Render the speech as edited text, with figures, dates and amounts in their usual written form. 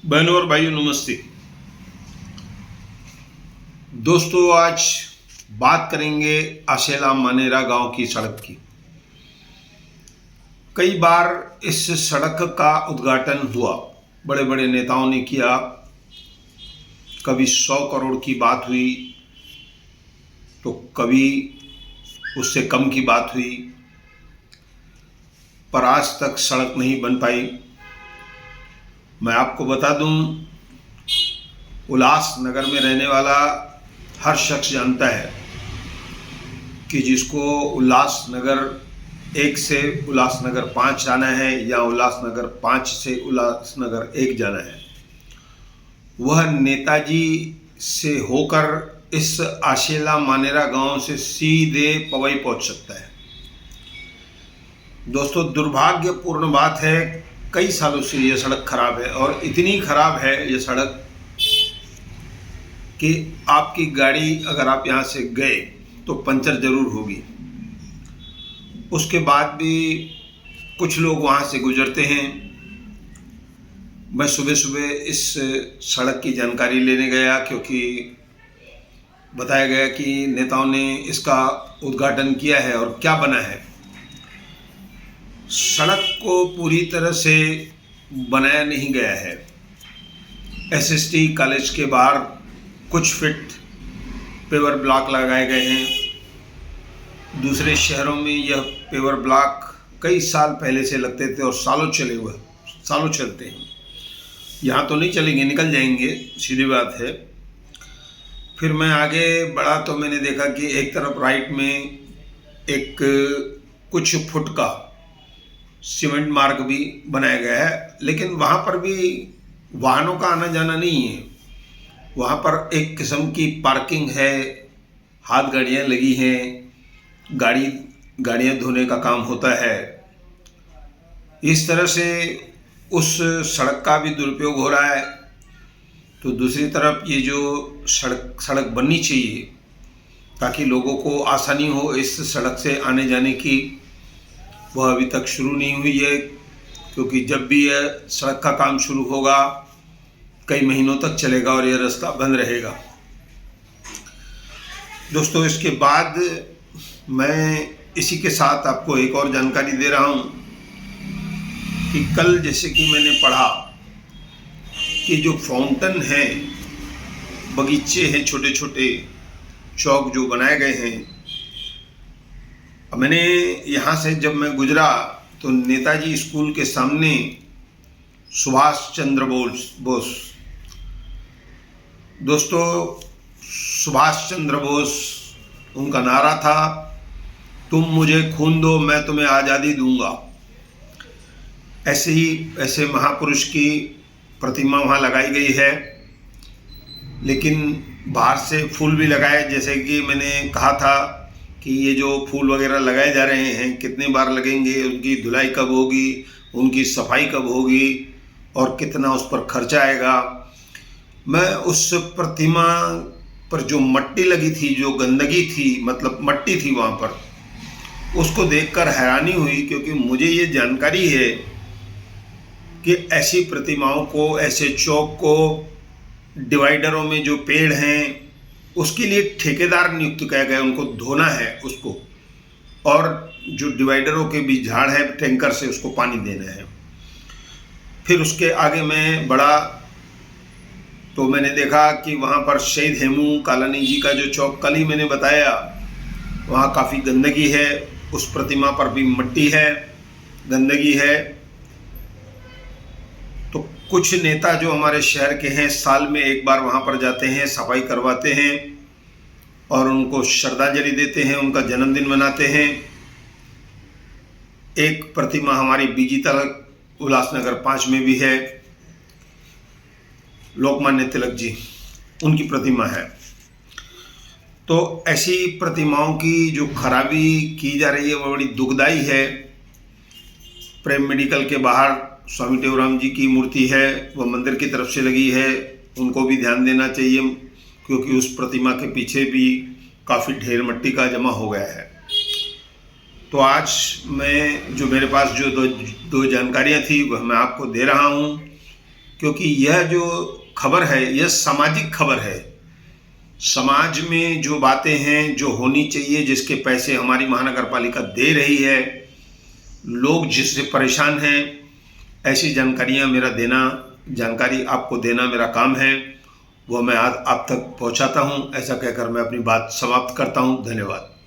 बहनों और भाइयों नमस्ते। दोस्तों आज बात करेंगे आशेला मानेरा गांव की सड़क की। कई बार इस सड़क का उद्घाटन हुआ, बड़े बड़े नेताओं ने किया, कभी 100 करोड़ की बात हुई तो कभी उससे कम की बात हुई, पर आज तक सड़क नहीं बन पाई। मैं आपको बता दूं, उल्लासनगर में रहने वाला हर शख्स जानता है कि जिसको उल्लासनगर 1 से उल्लासनगर 5 जाना है या उल्लासनगर 5 से उल्लासनगर 1 जाना है, वह नेताजी से होकर इस आशेला मानेरा गांव से सीधे पवई पहुंच सकता है। दोस्तों दुर्भाग्यपूर्ण बात है, कई सालों से यह सड़क खराब है और इतनी खराब है यह सड़क कि आपकी गाड़ी अगर आप यहाँ से गए तो पंचर जरूर होगी। उसके बाद भी कुछ लोग वहाँ से गुजरते हैं। मैं सुबह सुबह इस सड़क की जानकारी लेने गया क्योंकि बताया गया कि नेताओं ने इसका उद्घाटन किया है और क्या बना है। सड़क को पूरी तरह से बनाया नहीं गया है। एसएसटी कॉलेज के बाहर कुछ फीट पेवर ब्लॉक लगाए गए हैं। दूसरे शहरों में यह पेवर ब्लॉक कई साल पहले से लगते थे और सालों चलते हैं। यहाँ तो नहीं चलेंगे, निकल जाएंगे, सीधी बात है। फिर मैं आगे बढ़ा तो मैंने देखा कि एक तरफ राइट में एक कुछ फुट का सीमेंट मार्ग भी बनाया गया है, लेकिन वहाँ पर भी वाहनों का आना जाना नहीं है। वहाँ पर एक किस्म की पार्किंग है, हाथ गाड़ियाँ लगी हैं, गाड़ियाँ धोने का काम होता है। इस तरह से उस सड़क का भी दुरुपयोग हो रहा है। तो दूसरी तरफ ये जो सड़क बननी चाहिए ताकि लोगों को आसानी हो इस सड़क से आने जाने की, वह अभी तक शुरू नहीं हुई है, क्योंकि जब भी यह सड़क का काम शुरू होगा कई महीनों तक चलेगा और यह रास्ता बंद रहेगा। दोस्तों इसके बाद मैं इसी के साथ आपको एक और जानकारी दे रहा हूँ कि कल जैसे कि मैंने पढ़ा कि जो फाउंटेन है, बगीचे हैं, छोटे छोटे चौक जो बनाए गए हैं, मैंने यहाँ से जब मैं गुजरा तो नेताजी स्कूल के सामने सुभाष चंद्र बोस, दोस्तों सुभाष चंद्र बोस उनका नारा था, तुम मुझे खून दो मैं तुम्हें आज़ादी दूंगा। ऐसे महापुरुष की प्रतिमा वहाँ लगाई गई है। लेकिन बाहर से फूल भी लगाए, जैसे कि मैंने कहा था कि ये जो फूल वगैरह लगाए जा रहे हैं कितनी बार लगेंगे, उनकी धुलाई कब होगी, उनकी सफाई कब होगी और कितना उस पर खर्चा आएगा। मैं उस प्रतिमा पर जो मट्टी लगी थी, जो गंदगी थी, मतलब मट्टी थी वहाँ पर, उसको देखकर हैरानी हुई, क्योंकि मुझे ये जानकारी है कि ऐसी प्रतिमाओं को, ऐसे चौक को, डिवाइडरों में जो पेड़ हैं उसके लिए ठेकेदार नियुक्त किया गया, उनको धोना है उसको, और जो डिवाइडरों के बीच झाड़ है टैंकर से उसको पानी देना है। फिर उसके आगे मैं बढ़ा तो मैंने देखा कि वहाँ पर शहीद हेमू कालानी जी का जो चौक कल ही मैंने बताया, वहाँ काफ़ी गंदगी है, उस प्रतिमा पर भी मट्टी है, गंदगी है। तो कुछ नेता जो हमारे शहर के हैं साल में एक बार वहाँ पर जाते हैं, सफाई करवाते हैं और उनको श्रद्धांजलि देते हैं, उनका जन्मदिन मनाते हैं। एक प्रतिमा हमारी बीजी तिलक उल्लासनगर 5 में भी है, लोकमान्य तिलक जी, उनकी प्रतिमा है। तो ऐसी प्रतिमाओं की जो खराबी की जा रही है वो बड़ी दुखदाई है। प्रेम मेडिकल के बाहर स्वामी टेवराम जी की मूर्ति है, वह मंदिर की तरफ से लगी है, उनको भी ध्यान देना चाहिए, क्योंकि उस प्रतिमा के पीछे भी काफ़ी ढेर मट्टी का जमा हो गया है। तो आज मैं जो मेरे पास जो दो जानकारियाँ थी वह मैं आपको दे रहा हूँ। क्योंकि यह जो खबर है यह सामाजिक खबर है। समाज में जो बातें हैं जो होनी चाहिए, जिसके पैसे हमारी महानगर पालिका दे रही है, लोग जिससे परेशान हैं, ऐसी जानकारियां जानकारी आपको देना मेरा काम है। वो मैं आप तक पहुंचाता हूं। ऐसा कहकर मैं अपनी बात समाप्त करता हूं। धन्यवाद।